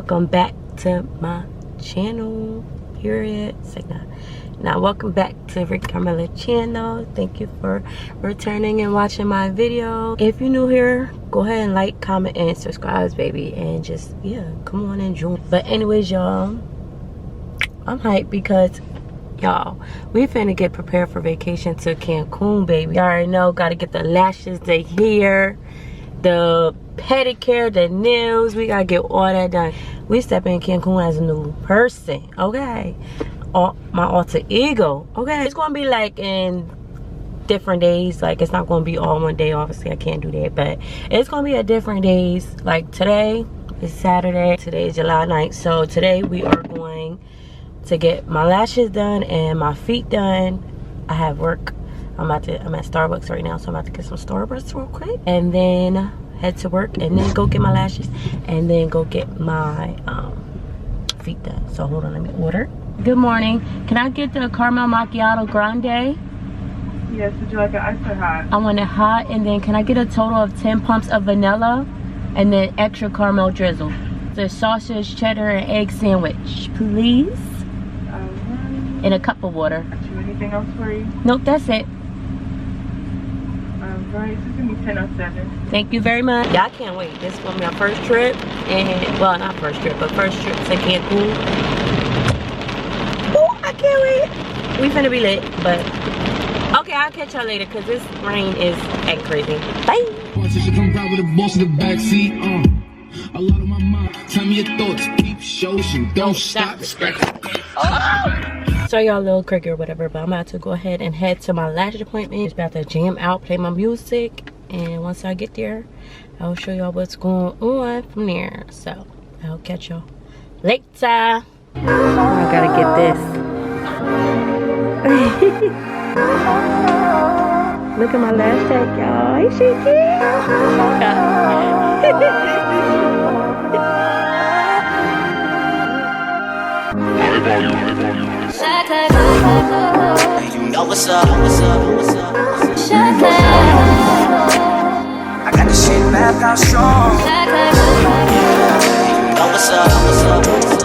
welcome back to my channel. Period. Say that. Now welcome back to Rickie Carmella channel. Thank you for returning and watching my video. If you're new here, go ahead and like, comment, and subscribe, baby, and just, yeah, come on and join. But anyways, y'all, I'm hyped because y'all, we finna get prepared for vacation to Cancun, baby. You already know, gotta get the lashes, the hair, the pedicure, the nails. We gotta get all that done. We step in Cancun as a new person, okay? My alter ego, okay? It's gonna be like in different days. Like, it's not gonna be all one day. Obviously, I can't do that, but it's gonna be at different days. Like today is Saturday. Today is July 9th. So today we are going to get my lashes done and my feet done. I have work. I'm at Starbucks right now, so I'm about to get some Starbucks real quick, and then head to work, and then go get my lashes, and then go get my feet done. So hold on, let me order. Good morning. Can I get the caramel macchiato grande? Yes, would you like an ice or hot? I want it hot, and then can I get a total of 10 pumps of vanilla, and then extra caramel drizzle. The sausage, cheddar, and egg sandwich, please. Alright. And a cup of water. Got you anything else for you? Nope, that's it. Alright, this is gonna be 10:07. Thank you very much. Yeah, I can't wait. This is gonna be our first trip, and well, not first trip, but first trip to Cancun. Oh, I can't wait. We finna be lit, but okay, I'll catch y'all later because this rain is acting crazy. Bye. A lot of my mom, tell me your thoughts, keep shows, don't stop. So y'all, little cricket or whatever, but I'm about to go ahead and head to my lash appointment. Just about to jam out, play my music, and once I get there, I'll show y'all what's going on from there. So I'll catch y'all later. I gotta get this. Look at my lash tag, y'all. Ain't she cute? You know what's up, what's up, what's up, what's up. I got the shit back out strong. You know what's up, what's up, what's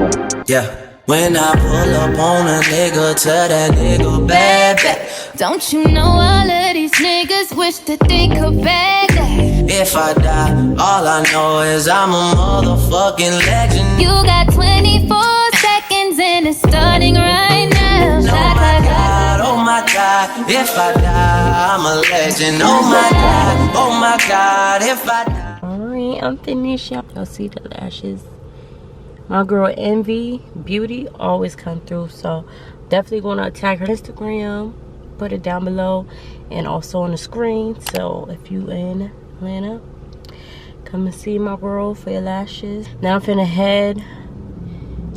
up. Yeah. When I pull up on a nigga, tell that nigga bad back. Don't you know all of these niggas wish that they could bag that? If I die, all I know is I'm a motherfucking legend. You got 24 seconds and it's starting right now. Oh my God, if I die, I'm a legend. Oh my God, if I die. Alright, I'm finished, y'all. Y'all see the lashes. My girl Envy Beauty always come through, so definitely gonna tag her Instagram, put it down below and also on the screen. So if you in Atlanta, come and see my girl for your lashes. Now I'm finna head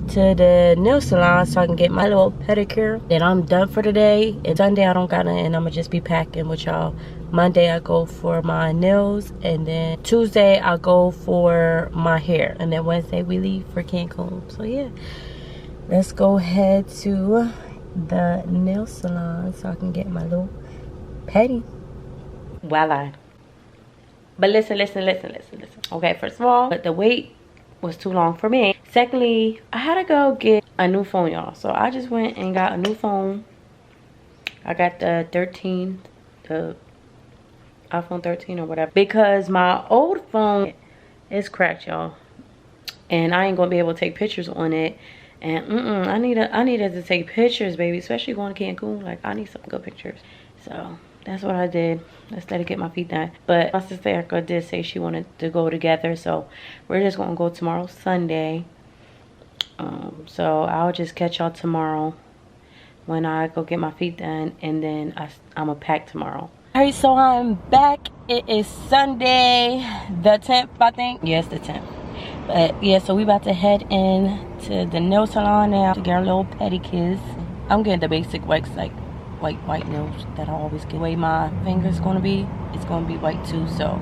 to the nail salon so I can get my little pedicure. Then I'm done for today. And Sunday I don't got nothing, and I'm gonna just be packing with y'all. Monday I go for my nails, and then Tuesday I go for my hair, and then Wednesday we leave for Cancun. So yeah, let's go head to the nail salon so I can get my little pedi. Voila. But listen. Okay, first of all, the wait was too long for me. Secondly, I had to go get a new phone, y'all. So I just went and got a new phone. I got the 13, the iPhone 13 or whatever, because my old phone is cracked, y'all, and I ain't gonna be able to take pictures on it. And I needed to take pictures, baby, especially going to Cancun. Like, I need some good pictures. So that's what I did. Instead of get my feet done. But my sister Erica did say she wanted to go together, so we're just gonna go tomorrow, Sunday. So I'll just catch y'all tomorrow when I go get my feet done, and then I'm gonna pack tomorrow. Alright, so I'm back. It is Sunday the 10th, I think. Yes, the 10th. But yeah, so we about to head in to the nail salon now to get our little pedicures. I'm getting the basic whites, like white nails that I always get. The way my finger's gonna be, it's gonna be white too, so,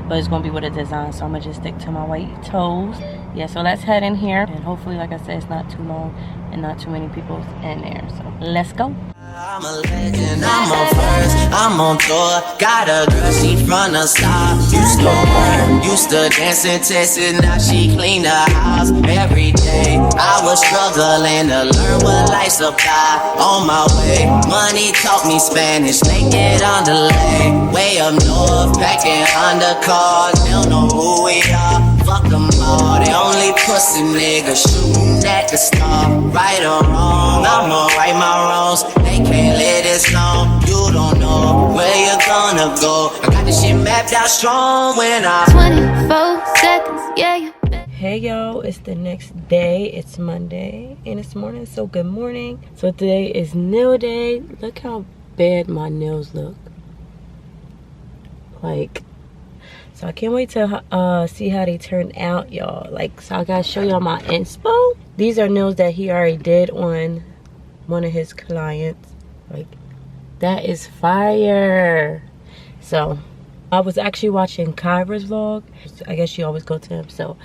but it's gonna be with a design, so I'm gonna just stick to my white toes. Yeah, so let's head in here, and hopefully, like I said, it's not too long and not too many people in there. So let's go. I'm a legend, I'm on first, I'm on tour. Got a girl, she from the start. Used to work, used to dance and test it. Now she clean the house every day. I was struggling to learn what life's about. On my way, money taught me Spanish, make it on delay. Way up north, packing undercars. They don't know who we are. Fuck them all, they only pussy niggas shooting at the star. Right or wrong, I'ma right my wrongs. They can't let this long. You don't know where you're gonna go. I got this shit mapped out strong when I 24 seconds, yeah, you bet. Hey y'all, it's the next day. It's Monday and it's morning, so good morning. So today is nail day. Look how bad my nails look. Like, so I can't wait to see how they turn out, y'all. Like, so I gotta show y'all my inspo. These are nails that he already did on one of his clients. Like, that is fire. So I was actually watching Kyra's vlog. I guess she always go to him. So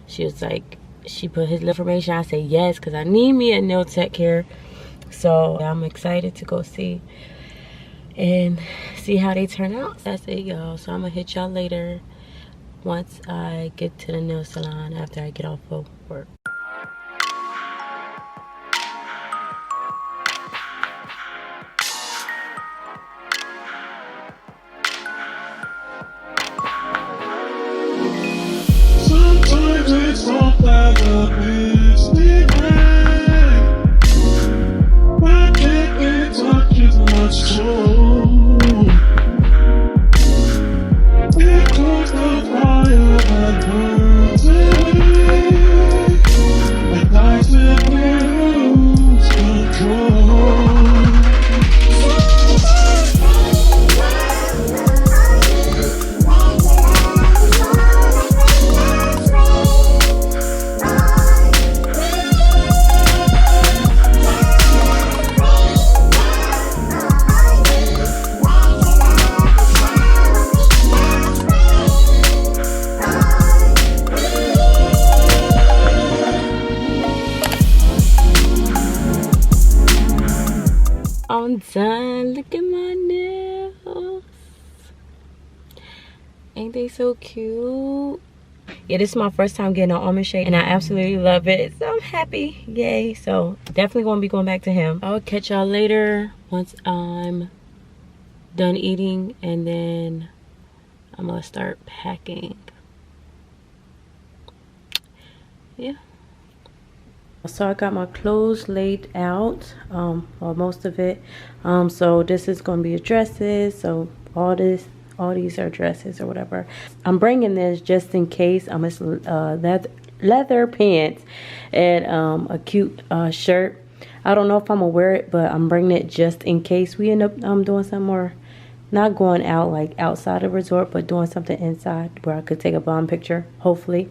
she was like, she put his information. I said yes, because I need me a nail tech here. So I'm excited to go see and see how they turn out. That's it, y'all. So I'm gonna hit y'all later once I get to the nail salon after I get off of work. Sometimes it's not that the mistake. I can't be touching much soul. Because the fire that burns in me, and I simply lose control. I'm done. Look at my nails. Ain't they so cute? Yeah, this is my first time getting an almond shade and I absolutely love it. So I'm happy. Yay. So definitely gonna be going back to him. I'll catch y'all later once I'm done eating, and then I'm gonna start packing. Yeah. So I got my clothes laid out, well, most of it. So this is gonna be dresses. So all these are dresses or whatever. I'm bringing this just in case. I'm leather pants and a cute shirt. I don't know if I'm gonna wear it, but I'm bringing it just in case we end up doing some more. Not going out like outside the resort, but doing something inside where I could take a bomb picture, hopefully.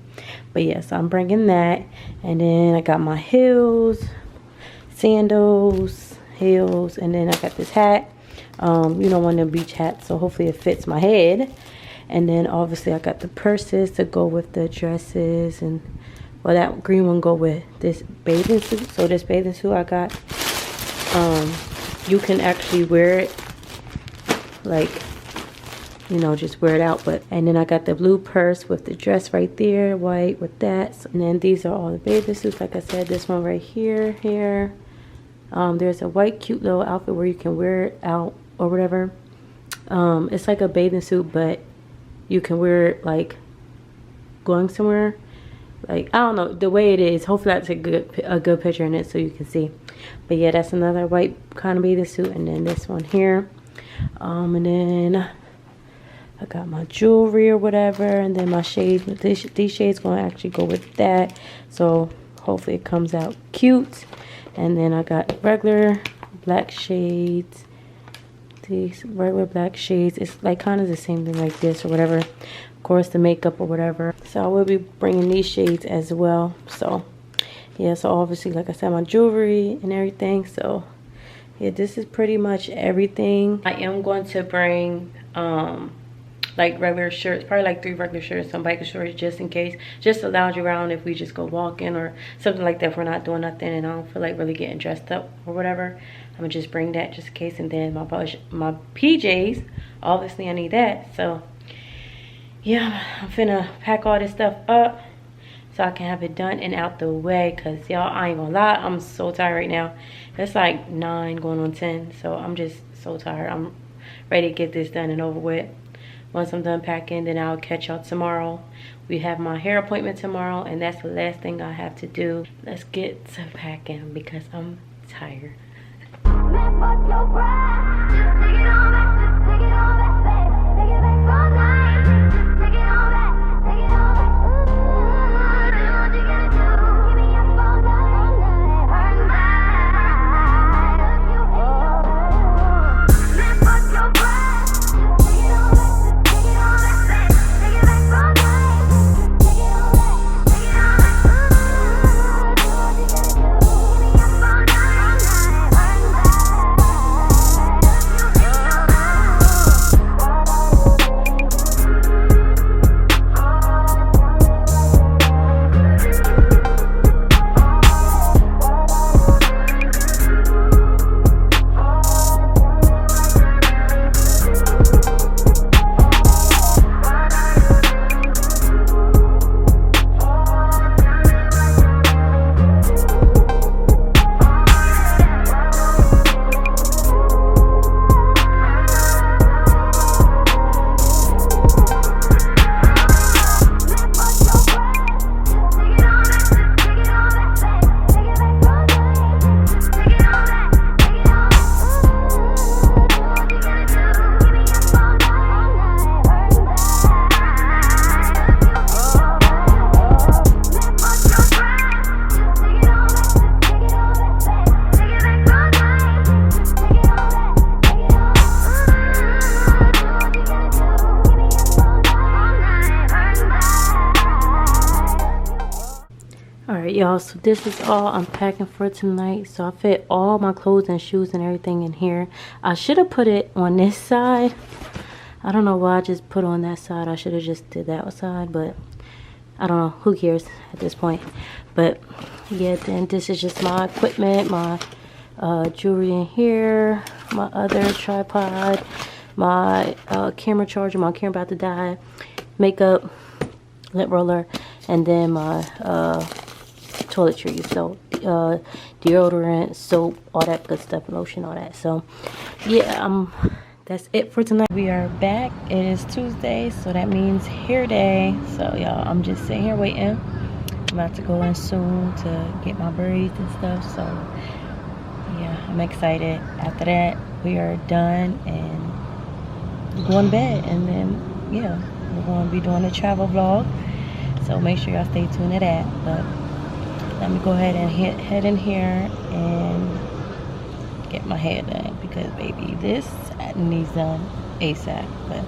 But yes, I'm bringing that. And then I got my heels, sandals, heels, and then I got this hat. You know, one of the beach hats, so hopefully it fits my head. And then obviously I got the purses to go with the dresses, and well, that green one go with this bathing suit. So this bathing suit I got, you can actually wear it, like, you know, just wear it out. But and then I got the blue purse with the dress right there, white with that. And then these are all the bathing suits. Like I said, this one right here, there's a white cute little outfit where you can wear it out or whatever. It's like a bathing suit, but you can wear it like going somewhere. Like, I don't know, the way it is. Hopefully that's a good picture in it so you can see. But yeah, that's another white kind of bathing suit. And then this one here. And then I got my jewelry or whatever, and then my shades. These shades gonna actually go with that, so hopefully it comes out cute. And then I got regular black shades. These regular black shades, it's like kind of the same thing like this or whatever. Of course, the makeup or whatever. So I will be bringing these shades as well. So yeah, so obviously, like I said, my jewelry and everything. So yeah, this is pretty much everything. I am going to bring like regular shirts, probably like 3 regular shirts, some biker shorts just in case, just to lounge around if we just go walking or something like that, if we're not doing nothing and I don't feel like really getting dressed up or whatever. I'm gonna just bring that just in case. And then my PJs, obviously I need that. So yeah, I'm finna pack all this stuff up so I can have it done and out the way. Cause y'all, I ain't gonna lie, I'm so tired right now. It's like 9 going on 10, so I'm just so tired. I'm ready to get this done and over with. Once I'm done packing, then I'll catch y'all tomorrow. We have my hair appointment tomorrow, and that's the last thing I have to do. Let's get to packing because I'm tired. Alright y'all, so this is all I'm packing for tonight. So I fit all my clothes and shoes and everything in here. I should have put it on this side. I don't know why I just put on that side. I should have just did that side, but I don't know, who cares at this point. But yeah, then this is just my equipment, my jewelry in here, my other tripod, my camera charger, my camera about to die, makeup, lip roller, and then my toiletries. So deodorant, soap, all that good stuff, lotion, all that. So yeah, that's it for tonight. We are back. It is Tuesday, so that means hair day. So y'all, I'm just sitting here waiting. I'm about to go in soon to get my braids and stuff. So yeah, I'm excited. After that, we are done and going to bed. And then yeah, we're going to be doing a travel vlog. So make sure y'all stay tuned to that. But let me go ahead and head in here and get my hair done because baby, this needs done ASAP. But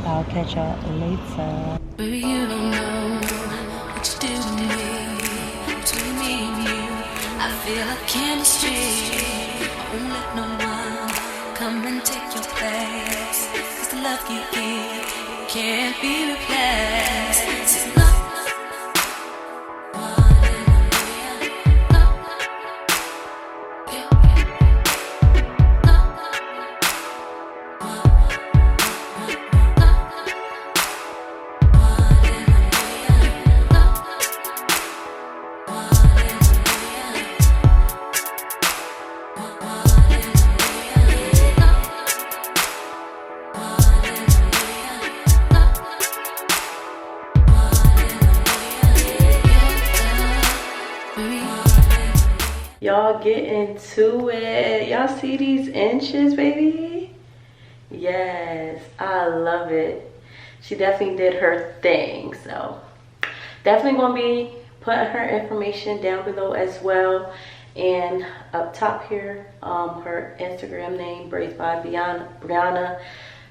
I'll catch y'all later. Baby, you don't know what you do to me, between me and you. I feel like chemistry. I won't let no one come and take your place. 'Cause the love you give can't be replaced. It's not y'all get into it. Y'all see these inches, baby? Yes, I love it. She definitely did her thing. So definitely gonna be putting her information down below as well, and up top here her Instagram name, Braids by Brianna.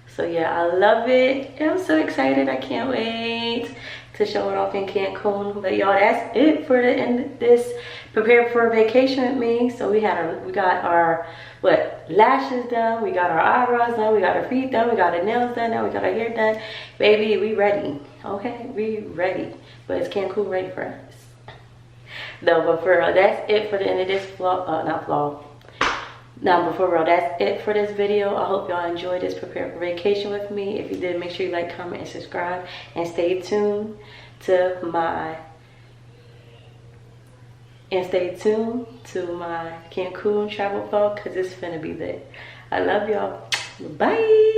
So yeah, I love it. I'm so excited. I can't wait to show it off in Cancun. But y'all, that's it for the end of this prepare for a vacation with me. So we got our lashes done, we got our eyebrows done, we got our feet done, we got our nails done, now we got our hair done. Baby, we ready. Okay, we ready. But is Cancun ready for us? No, but for real, that's it for the end of this vlog, not vlog, Now, before real, that's it for this video. I hope y'all enjoyed this prepare for vacation with me. If you did, make sure you like, comment, and subscribe, and stay tuned to my Cancun travel vlog, because it's finna be lit. I love y'all. Bye.